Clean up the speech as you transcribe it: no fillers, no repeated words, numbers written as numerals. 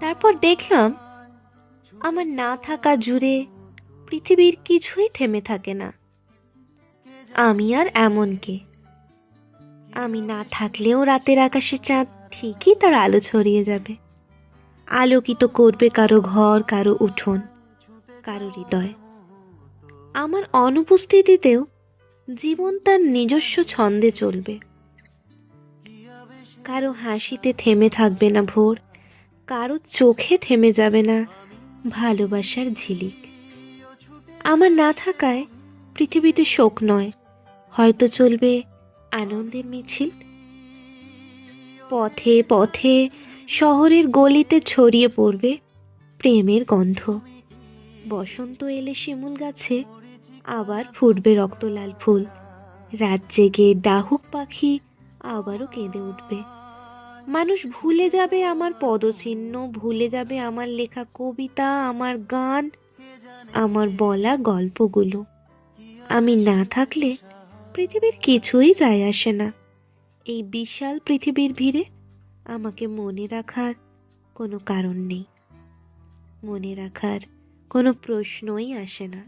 তারপর দেখলাম আমার না থাকা জুড়ে পৃথিবীর কিছুই থেমে থাকে না। আমি আর এমন কে? আমি না থাকলেও রাতের আকাশে চাঁদ ঠিকই তার আলো ছড়িয়ে যাবে, আলোকিত করবে কারো ঘর, কারো উঠোন, কারো হৃদয়। আমার অনুপস্থিতিতেও জীবন তার নিজস্ব ছন্দে চলবে। কারো হাসিতে থেমে থাকবে না ভোর, কারো চোখে থেমে যাবে না ভালোবাসার ঝিলিক। আমার না থাকায় পৃথিবীতে শোক নয়, হয়তো চলবে আনন্দের মিছিল। পথে পথে শহরের গলিতে ছড়িয়ে পড়বে প্রেমের গন্ধ। বসন্ত এলে শিমুল গাছে আবার ফুটবে রক্তলাল ফুল। রাত জেগে ডাহুক পাখি আবারও কেঁদে উঠবে। মানুষ ভুলে যাবে আমার পদচিহ্ন, ভুলে যাবে আমার লেখা কবিতা, আমার গান, আমার বলা গল্পগুলো। আমি না থাকলে পৃথিবীর কিছুই যায় আসে না। এই বিশাল পৃথিবীর ভিড়ে আমাকে মনে রাখার কোনো কারণ নেই, মনে রাখার কোনো প্রশ্নই আসে না।